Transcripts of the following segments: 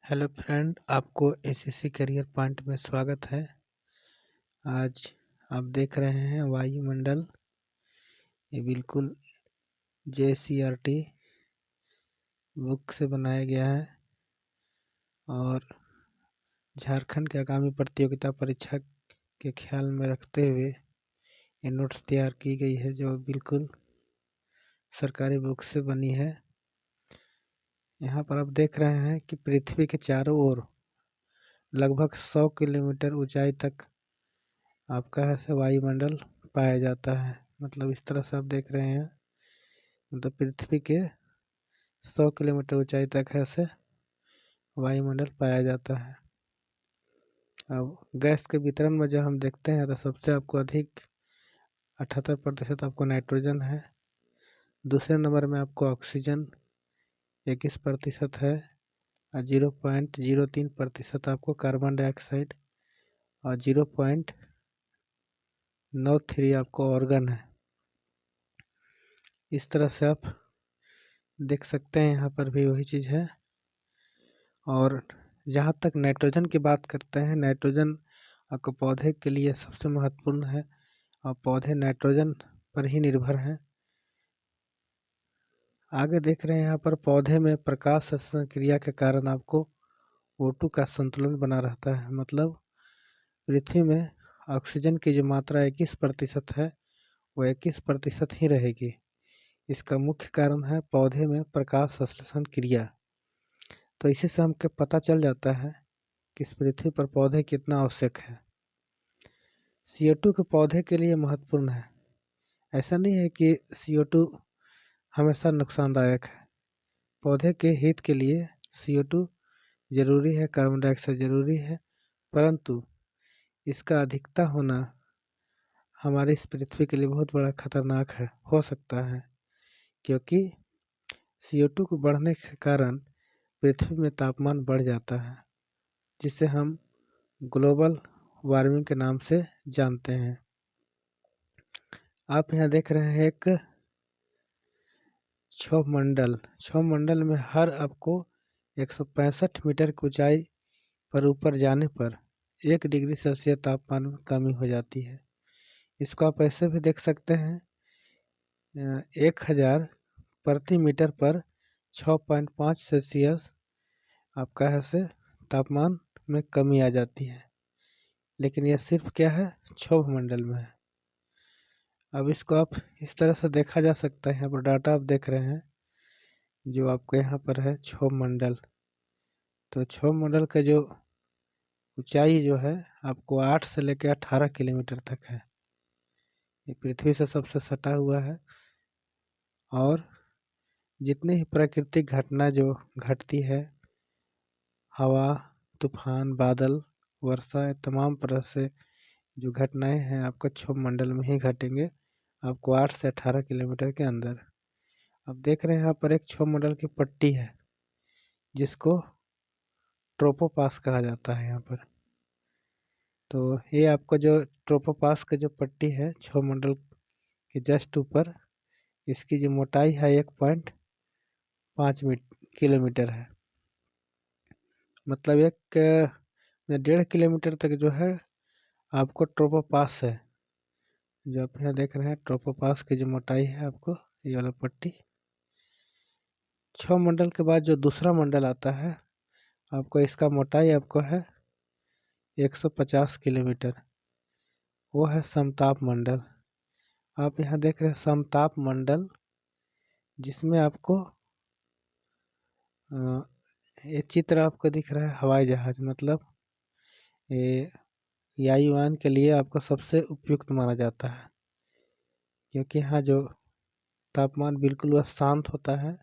Hello friend, आपको SSC career point में स्वागत है। आज आप देख रहे हैं वायुमंडल। ये बिल्कुल जेसीईआरटी बुक से बनाया गया है और झारखंड के आगामी प्रतियोगिता परीक्षा के ख्याल में रखते हुए ये नोट्स तैयार की गई है, जो बिल्कुल सरकारी बुक से बनी है। यहाँ पर आप देख रहे हैं कि पृथ्वी के चारों ओर लगभग 100 किलोमीटर ऊंचाई तक आपका ऐसे वायुमंडल पाया जाता है। मतलब इस तरह से आप देख रहे हैं, मतलब पृथ्वी के 100 किलोमीटर ऊंचाई तक ऐसे वायुमंडल पाया जाता है। अब गैस के वितरण में जब हम देखते हैं तो सबसे आपको अधिक 78% आपको नाइट्रोजन है। दूसरे नंबर में आपको ऑक्सीजन 21% है और 0.03% आपको कार्बन डाइऑक्साइड और 0.93 आपको ऑर्गन है। इस तरह से आप देख सकते हैं, यहाँ पर भी वही चीज़ है। और जहाँ तक नाइट्रोजन की बात करते हैं, नाइट्रोजन आपको पौधे के लिए सबसे महत्वपूर्ण है और पौधे नाइट्रोजन पर ही निर्भर हैं। आगे देख रहे हैं, यहाँ पर पौधे में प्रकाश संश्लेषण क्रिया के कारण आपको O2 का संतुलन बना रहता है। मतलब पृथ्वी में ऑक्सीजन की जो मात्रा 21% है, वो 21% ही रहेगी। इसका मुख्य कारण है पौधे में प्रकाश संश्लेषण क्रिया। तो इसी से हमको पता चल जाता है कि इस पृथ्वी पर पौधे कितना आवश्यक है। CO2 के पौधे के लिए महत्वपूर्ण है। ऐसा नहीं है कि CO2 हमेशा नुकसानदायक है। पौधे के हित के लिए CO2 जरूरी है, कार्बन डाइऑक्साइड जरूरी है, परंतु इसका अधिकता होना हमारी इस पृथ्वी के लिए बहुत बड़ा खतरनाक है, हो सकता है, क्योंकि CO2 को बढ़ने के कारण पृथ्वी में तापमान बढ़ जाता है, जिसे हम ग्लोबल वार्मिंग के नाम से जानते हैं। आप यहाँ देख रहे हैं एक क्षोभ मंडल में हर आपको 165 मीटर की ऊंचाई पर ऊपर जाने पर 1 डिग्री सेल्सियस तापमान में कमी हो जाती है। इसको आप ऐसे भी देख सकते हैं, 1000 प्रति मीटर पर 6.5 सेल्सियस आपका ऐसे तापमान में कमी आ जाती है। लेकिन यह सिर्फ क्या है, क्षोभ मंडल में है। अब इसको आप इस तरह से देखा जा सकता है। यहाँ पर डाटा आप देख रहे हैं जो आपको यहाँ पर है क्षोभ मंडल। तो क्षोभ मंडल का जो ऊंचाई जो है आपको 8 से लेकर 18 किलोमीटर तक है। ये पृथ्वी से सबसे सटा हुआ है और जितनी ही प्राकृतिक घटना जो घटती है, हवा, तूफान, बादल, वर्षा, तमाम तरह से जो घटनाएं हैं आपका क्षोभ मंडल में ही घटेंगे, आपको 8 से 18 किलोमीटर के अंदर। अब देख रहे हैं यहाँ पर एक क्षोभ मंडल की पट्टी है जिसको ट्रोपोपास कहा जाता है यहाँ पर। तो ये आपको जो ट्रोपोपास का जो पट्टी है क्षोभ मंडल के जस्ट ऊपर, इसकी जो मोटाई है 1.5 किलोमीटर है। मतलब 1.5 किलोमीटर तक जो है आपको ट्रोपोपास है। जो आप यहाँ देख रहे हैं ट्रोपोपास की जो मोटाई है आपको ये वाला पट्टी। क्षोभ मंडल के बाद जो दूसरा मंडल आता है आपको, इसका मोटाई आपको है 150 किलोमीटर, वो है समताप मंडल। आप यहाँ देख रहे हैं समताप मंडल, जिसमें आपको ये चित्र आपको दिख रहा है हवाई जहाज। मतलब ये वायुयान के लिए आपको सबसे उपयुक्त माना जाता है, क्योंकि यहाँ जो तापमान बिल्कुल वह शांत होता है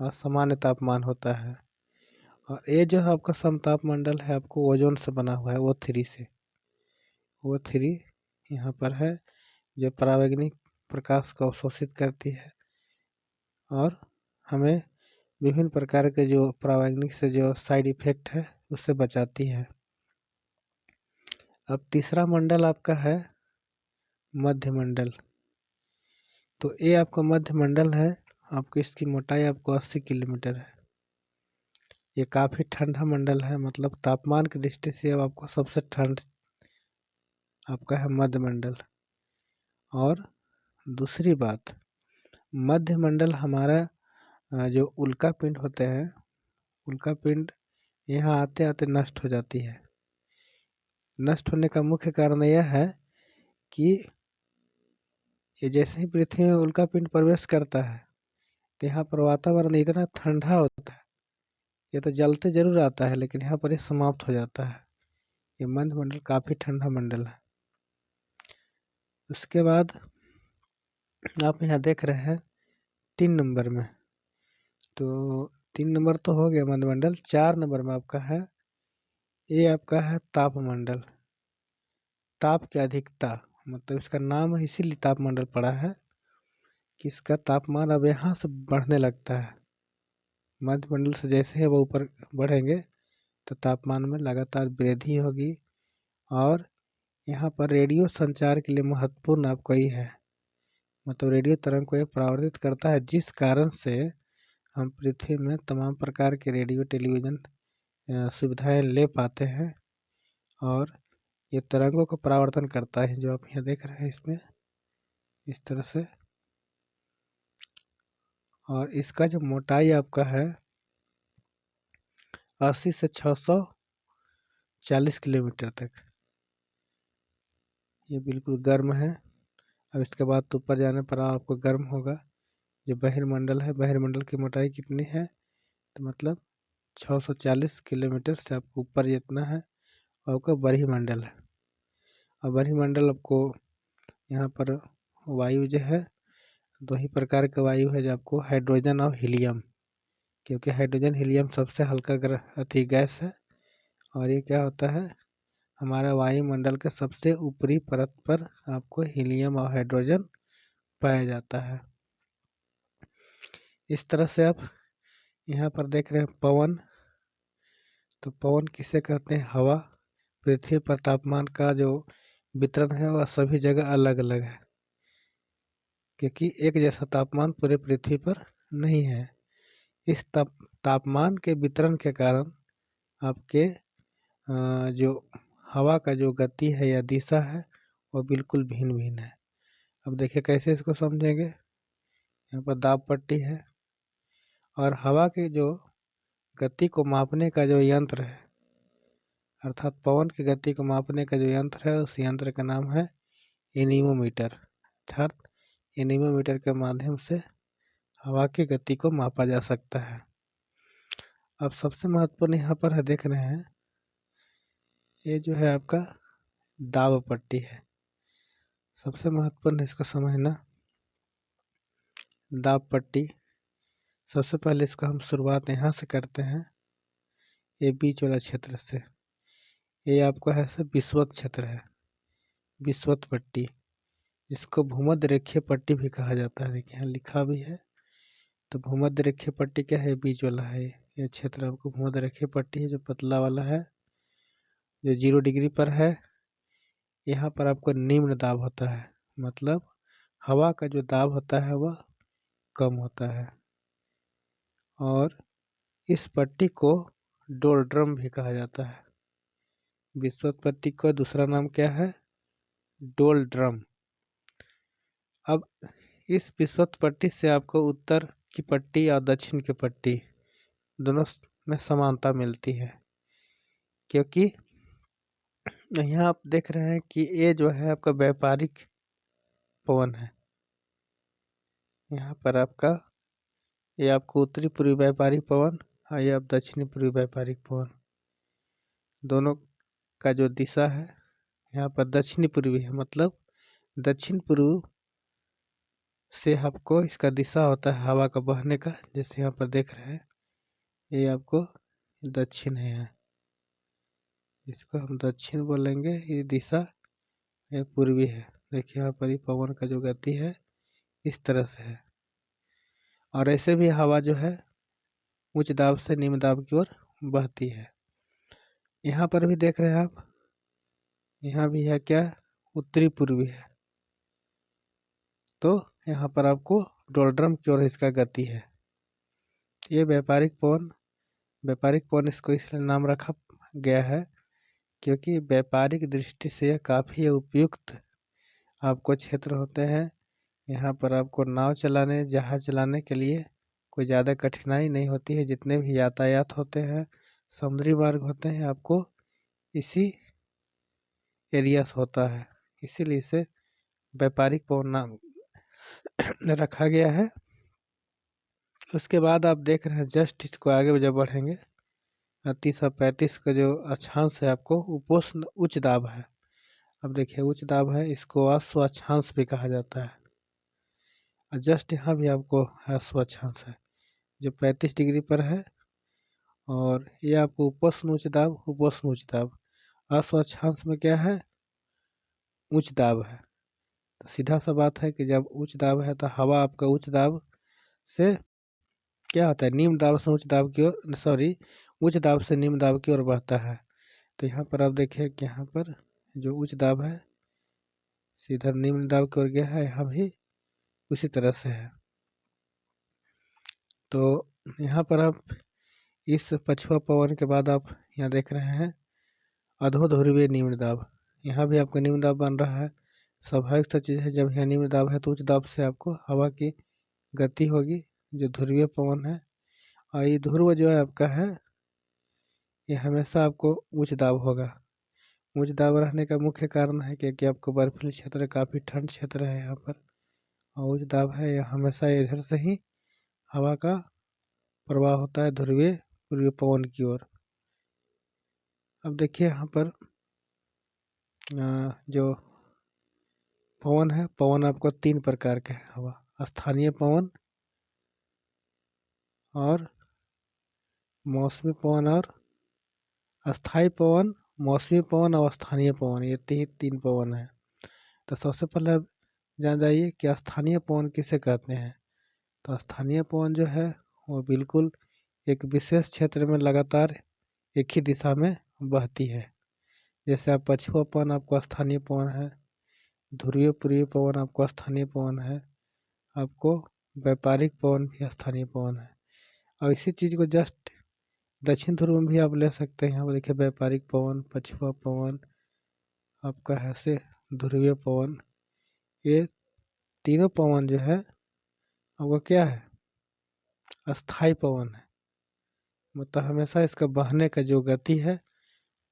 और सामान्य तापमान होता है। और ये जो है आपका समताप मंडल है आपको ओजोन से बना हुआ है, O3 से। O3 यहाँ पर है जो परावैंगनिक प्रकाश को अवशोषित करती है और हमें विभिन्न प्रकार के जो परावैंगनिक से जो साइड इफेक्ट है उससे बचाती है। अब तीसरा मंडल आपका है मध्य मंडल। तो ये आपका मध्य मंडल है, आपको इसकी मोटाई आपको 80 किलोमीटर है। ये काफ़ी ठंडा मंडल है, मतलब तापमान की दृष्टि से अब आपको सबसे ठंड आपका है मध्य मंडल। और दूसरी बात, मध्य मंडल हमारा जो उल्का पिंड होते हैं, उल्का पिंड यहाँ आते आते नष्ट हो जाती है। नष्ट होने का मुख्य कारण यह है कि ये जैसे ही पृथ्वी में उल्का पिंड प्रवेश करता है तो यहाँ पर वातावरण इतना ठंडा होता है, ये तो जलते जरूर आता है लेकिन यहाँ पर ये समाप्त हो जाता है। ये मध्य मंडल काफ़ी ठंडा मंडल है। उसके बाद आप यहाँ देख रहे हैं 3 नंबर में, तो 3 नंबर तो हो गया मध्य मंडल। 4 नंबर में आपका है, ये आपका है तापमंडल। ताप की अधिकता, मतलब इसका नाम इसीलिए तापमंडल पड़ा है कि इसका तापमान अब यहाँ से बढ़ने लगता है। मध्य मंडल से जैसे ही वो ऊपर बढ़ेंगे तो तापमान में लगातार वृद्धि होगी। और यहाँ पर रेडियो संचार के लिए महत्वपूर्ण आपको ये है, मतलब रेडियो तरंग को ये परावर्तित करता है, जिस कारण से हम पृथ्वी में तमाम प्रकार के रेडियो टेलीविज़न सुविधाएं ले पाते हैं। और ये तरंगों को परावर्तन करता है, जो आप यहाँ देख रहे हैं इसमें इस तरह से। और इसका जो मोटाई आपका है 80 से 640 किलोमीटर तक, ये बिल्कुल गर्म है। अब इसके बाद तो ऊपर जाने पर आपको गर्म होगा। जो बहिर्मंडल है, बहिर्मंडल की मोटाई कितनी है, तो मतलब 640 किलोमीटर से आपको ऊपर जितना है और आपका बहिर्मंडल है। और बहिर्मंडल आपको यहाँ पर वायु जो है, दो ही प्रकार का वायु है जो आपको, हाइड्रोजन और हीलियम। क्योंकि हाइड्रोजन हीलियम सबसे हल्का गैस है। और ये क्या होता है, हमारा वायुमंडल के सबसे ऊपरी परत पर आपको हीलियम और हाइड्रोजन पाया जाता है। इस तरह से आप यहाँ पर देख रहे हैं पवन। तो पवन किसे कहते हैं, हवा। पृथ्वी पर तापमान का जो वितरण है वह सभी जगह अलग अलग है, क्योंकि एक जैसा तापमान पूरे पृथ्वी पर नहीं है। इस तापमान के वितरण के कारण आपके जो हवा का जो गति है या दिशा है वो बिल्कुल भिन्न भिन्न है। अब देखिए कैसे इसको समझेंगे। यहाँ पर दाब पट्टी है और हवा की जो गति को मापने का जो यंत्र है, अर्थात पवन की गति को मापने का जो यंत्र है, उस यंत्र का नाम है एनीमोमीटर। अर्थात एनीमोमीटर के माध्यम से हवा की गति को मापा जा सकता है। अब सबसे महत्वपूर्ण यहाँ पर है, देख रहे हैं ये जो है आपका दाब पट्टी है। सबसे महत्वपूर्ण इसको समझना, दाब पट्टी। सबसे पहले इसको हम शुरुआत यहाँ से करते हैं, ये बीच वाला क्षेत्र से। ये आपका है सब विषुवत क्षेत्र है, विषुवत पट्टी, जिसको भूमध्य रेखीय पट्टी भी कहा जाता है। देखिए यहाँ लिखा भी है। तो भूमध्य रेखीय पट्टी क्या है, बीच वाला है ये क्षेत्र आपको भूमध्य रेखीय पट्टी है, जो पतला वाला है, जो 0 डिग्री पर है। यहाँ पर आपको निम्न दाब होता है, मतलब हवा का जो दाब होता है वह कम होता है। और इस पट्टी को डोलड्रम भी कहा जाता है। विषुवत पट्टी का दूसरा नाम क्या है, डोलड्रम। अब इस विषुवत पट्टी से आपको उत्तर की पट्टी और दक्षिण की पट्टी दोनों में समानता मिलती है, क्योंकि यहाँ आप देख रहे हैं कि ये जो है आपका व्यापारिक पवन है। यहाँ पर आपका ये आपको उत्तरी पूर्वी व्यापारिक पवन और ये आप दक्षिणी पूर्वी व्यापारिक पवन, दोनों का जो दिशा है यहाँ पर दक्षिणी पूर्वी है, मतलब दक्षिण पूर्व से आपको इसका दिशा होता है हवा का बहने का। जैसे यहाँ पर देख रहे हैं ये आपको दक्षिण है, यहाँ इसको हम दक्षिण बोलेंगे। ये दिशा ये पूर्वी है। देखिए यहाँ पर ही पवन का जो गति है इस तरह से है। और ऐसे भी हवा जो है उच्च दाब से निम्न दाब की ओर बहती है। यहाँ पर भी देख रहे हैं आप, यहाँ भी है क्या, उत्तरी पूर्वी है। तो यहाँ पर आपको डोलड्रम की ओर इसका गति है। ये व्यापारिक पवन व्यापारिक पवन इसको इसलिए नाम रखा गया है क्योंकि व्यापारिक दृष्टि से यह काफ़ी उपयुक्त आपको क्षेत्र होते हैं। यहाँ पर आपको नाव चलाने, जहाज़ चलाने के लिए कोई ज़्यादा कठिनाई नहीं होती है। जितने भी यातायात होते हैं, समुद्री मार्ग होते हैं, आपको इसी एरिया से होता है, इसीलिए इसे व्यापारिक पवन नाम रखा गया है। उसके बाद आप देख रहे हैं जस्ट इसको आगे जब बढ़ेंगे 3835 का जो अक्षांश है आपको उपोष्ण उच्च दाब है। अब देखिए उच्च दाब है, इसको अश्व अक्षांश भी कहा जाता है। और जस्ट यहाँ भी आपको अश्व अक्षांश है जो 35 डिग्री पर है, और ये आपको उपोष्ण उच्च दाब, उपोष्ण उच्च दाब। अश्व अक्षांश में क्या है? उच्च दाब है। तो सीधा सा बात है कि जब उच्च दाब है तो हवा आपका उच्च दाब से क्या होता है, निम्न दाब से उच्च दाब की ओर, सॉरी, उच्च दाब से निम्न दाब की ओर बहता है। तो यहाँ पर आप देखिए कि यहाँ पर जो उच्च दाब है सीधा निम्न दाब की ओर गया है, यहाँ भी उसी तरह से है। तो यहाँ पर आप इस पछुआ पवन के बाद आप यहाँ देख रहे हैं अधो ध्रुवीय निम्न दाब। यहाँ भी आपका निम्न दाब बन रहा है। स्वाभाविक सा चीज़ है, जब यहाँ निम्न दाब है तो उच्च दाब से आपको हवा की गति होगी जो ध्रुवीय पवन है। और ये ध्रुव जो है आपका है, ये हमेशा आपको उच्च दाब होगा। उच्च दाब रहने का मुख्य कारण है क्योंकि आपको बर्फीली क्षेत्र, काफ़ी ठंड क्षेत्र है यहाँ पर, और उच्च दाब है, यह हमेशा इधर से ही हवा का प्रवाह होता है ध्रुवीय पूर्वी पवन की ओर। अब देखिए यहाँ पर जो पवन है, पवन आपको 3 प्रकार के हैं हवा, स्थानीय पवन और मौसमी पवन और अस्थाई पवन, मौसमी पवन और स्थानीय पवन, ये तीन पवन है। तो सबसे पहले आप जान जाइए कि स्थानीय पवन किसे कहते हैं। तो स्थानीय पवन जो है वो बिल्कुल एक विशेष क्षेत्र में लगातार एक ही दिशा में बहती है। जैसे आप पछुआ पवन आपको स्थानीय पवन है, ध्रुवीय पूर्वी पवन आपको स्थानीय पवन है, आपको व्यापारिक पवन भी स्थानीय पवन है। और इसी चीज़ को जस्ट दक्षिण ध्रुव में भी आप ले सकते हैं। यहाँ पर देखिए व्यापारिक पवन, पछुआ पवन, आपका है से ध्रुवीय पवन, ये तीनों पवन जो है आपका क्या है, अस्थाई पवन है। मतलब हमेशा इसका बहने का जो गति है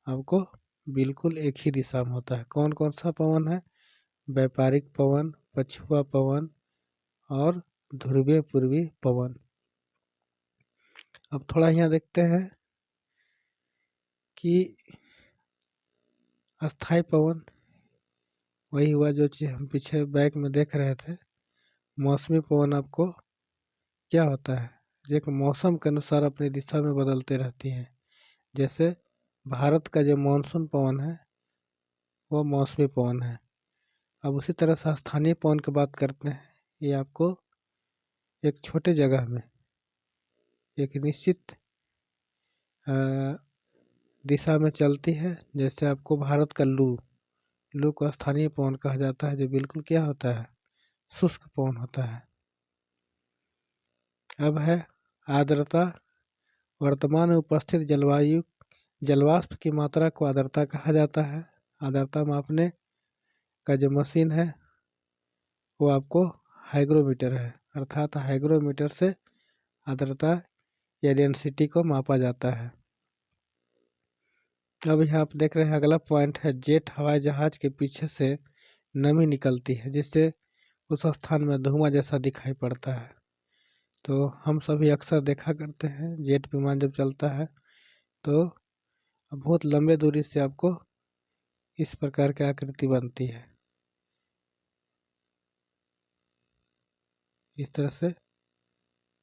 आपको बिल्कुल एक ही दिशा में होता है। कौन कौन सा पवन है? व्यापारिक पवन, पछुआ पवन और ध्रुवीय पूर्वी पवन। अब थोड़ा यहाँ देखते हैं कि अस्थाई पवन वही हुआ जो चीज़ हम पीछे बैक में देख रहे थे। मौसमी पवन आपको क्या होता है, जो एक मौसम के अनुसार अपनी दिशा में बदलते रहती हैं। जैसे भारत का जो मानसून पवन है वो मौसमी पवन है। अब उसी तरह से स्थानीय पवन की बात करते हैं। ये आपको एक छोटे जगह में एक निश्चित दिशा में चलती है। जैसे आपको भारत का लू को स्थानीय पवन कहा जाता है, जो बिल्कुल क्या होता है, शुष्क पवन होता है। अब है आर्द्रता। वर्तमान में उपस्थित जलवाष्प की मात्रा को आर्द्रता कहा जाता है। आर्द्रता मापने का जो मशीन है वो आपको हाइग्रोमीटर है, अर्थात हाइग्रोमीटर से आर्द्रता या डेंसिटी को मापा जाता है। अब यहाँ आप देख रहे हैं अगला पॉइंट है जेट हवाई जहाज के पीछे से नमी निकलती है जिससे उस स्थान में धुआं जैसा दिखाई पड़ता है। तो हम सभी अक्सर देखा करते हैं जेट विमान जब चलता है तो बहुत लंबे दूरी से आपको इस प्रकार की आकृति बनती है, इस तरह से।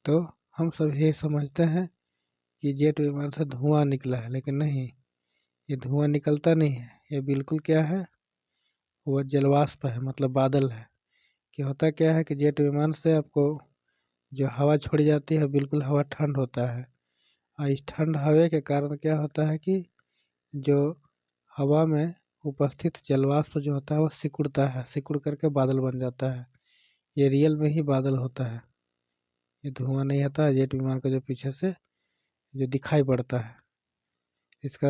तो हम सब ये समझते हैं कि जेट विमान से धुआं निकला है, लेकिन नहीं, ये धुआं निकलता नहीं है। ये बिल्कुल क्या है, वो जलवाष्प है, मतलब बादल है। कि होता क्या है कि जेट विमान से आपको जो हवा छोड़ी जाती है बिल्कुल हवा ठंड होता है, और इस ठंड हवा के कारण क्या होता है कि जो हवा में उपस्थित जलवाष्प जो होता है वो सिकुड़ता है, सिकुड़ करके बादल बन जाता है। ये रियल में ही बादल होता है, ये धुआं नहीं आता जेट विमान का जो पीछे से जो दिखाई पड़ता है। इसका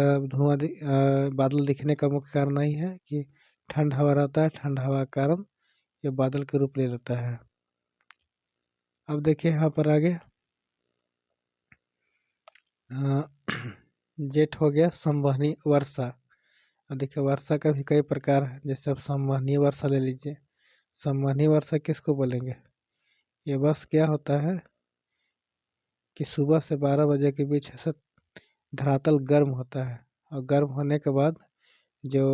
बादल दिखने का मुख्य कारण यही है कि ठंड हवा रहता है, ठंड हवा के कारण ये बादल के रूप ले लेता है। अब देखिए यहाँ पर आगे जेठ हो गया संवहनी वर्षा। अब देखिए वर्षा का भी कई प्रकार है, जैसे अब संवहनीय वर्षा ले लीजिए। संवहनीय वर्षा किसको बोलेंगे? ये बस क्या होता है कि सुबह से 12 बजे के बीच ऐसा धरातल गर्म होता है, और गर्म होने के बाद जो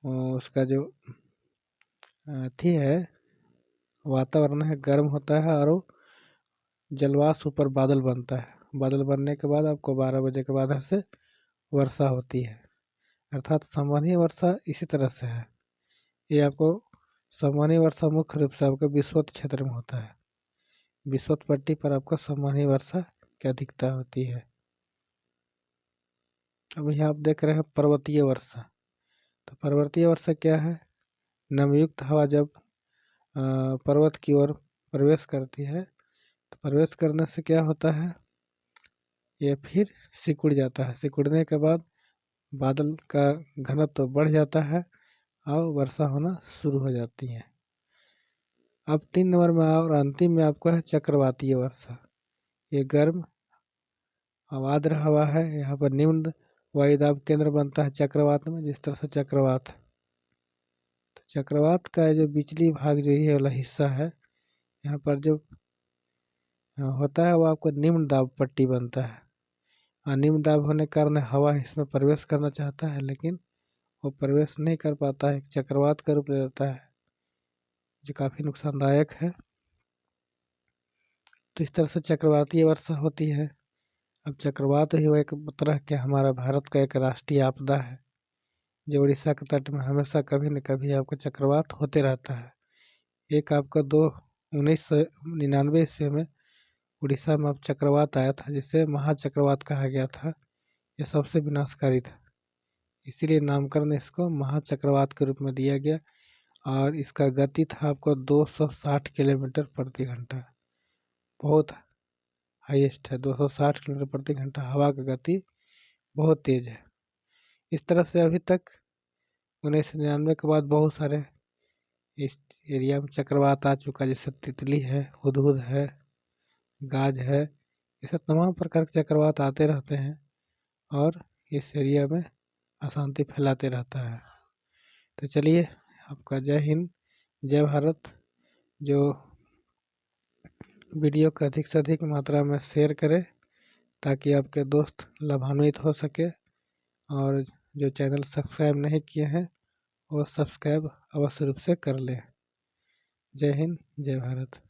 उसका जो थी है वातावरण है गर्म होता है, और जलवाष्प ऊपर बादल बनता है। बादल बनने के बाद आपको 12 बजे के बाद ऐसे वर्षा होती है, अर्थात संवहनीय वर्षा इसी तरह से है। ये आपको संवहनीय वर्षा मुख्य रूप से आपके विषुवत क्षेत्र में होता है। विषुवत पट्टी पर आपका संवहनीय वर्षा की अधिकता होती है। अब यहाँ आप देख रहे हैं पर्वतीय वर्षा। तो पर्वतीय वर्षा क्या है? नमयुक्त हवा जब पर्वत की ओर प्रवेश करती है, तो प्रवेश करने से क्या होता है, ये फिर सिकुड़ जाता है। सिकुड़ने के बाद बादल का घनत्व तो बढ़ जाता है और वर्षा होना शुरू हो जाती है। अब 3 नंबर में और अंतिम में आपको है चक्रवातीय वर्षा। ये गर्म आर्द्र हवा है। यहाँ पर निम्न वायुदाब केंद्र बनता है चक्रवात में, जिस तरह से चक्रवात। तो चक्रवात का जो बिचली भाग जो ये वाला हिस्सा है, यहाँ पर जो होता है वो आपको निम्न दाब पट्टी बनता है। और निम्न दाब होने के कारण हवा इसमें प्रवेश करना चाहता है, लेकिन वो प्रवेश नहीं कर पाता है, चक्रवात का रूप ले लेता है, जो काफ़ी नुकसानदायक है। तो इस तरह से चक्रवातीय वर्षा होती है। अब चक्रवात ही वो एक तरह के हमारा भारत का एक राष्ट्रीय आपदा है, जो उड़ीसा के तट में हमेशा कभी न कभी आपको चक्रवात होते रहता है। एक आपका 1999 ईस्वी में उड़ीसा में अब चक्रवात आया था, जिसे महाचक्रवात कहा गया था। यह सबसे विनाशकारी था, इसीलिए नामकरण इसको महाचक्रवात के रूप में दिया गया। और इसका गति था आपको 260 किलोमीटर प्रति घंटा, बहुत हाईएस्ट है। 260 किलोमीटर प्रति घंटा हवा का गति बहुत तेज है। इस तरह से अभी तक 1999 के बाद बहुत सारे इस एरिया में चक्रवात आ चुका, जैसे तितली है, हुदहुद है, गाज है। ऐसे तमाम प्रकार के चक्रवात आते रहते हैं और इस एरिया में अशांति फैलाते रहता है। तो चलिए, आपका जय हिंद, जय भारत। जो वीडियो को अधिक से अधिक मात्रा में शेयर करें ताकि आपके दोस्त लाभान्वित हो सके, और जो चैनल सब्सक्राइब नहीं किए हैं वो सब्सक्राइब अवश्य रूप से कर लें। जय हिंद, जय भारत।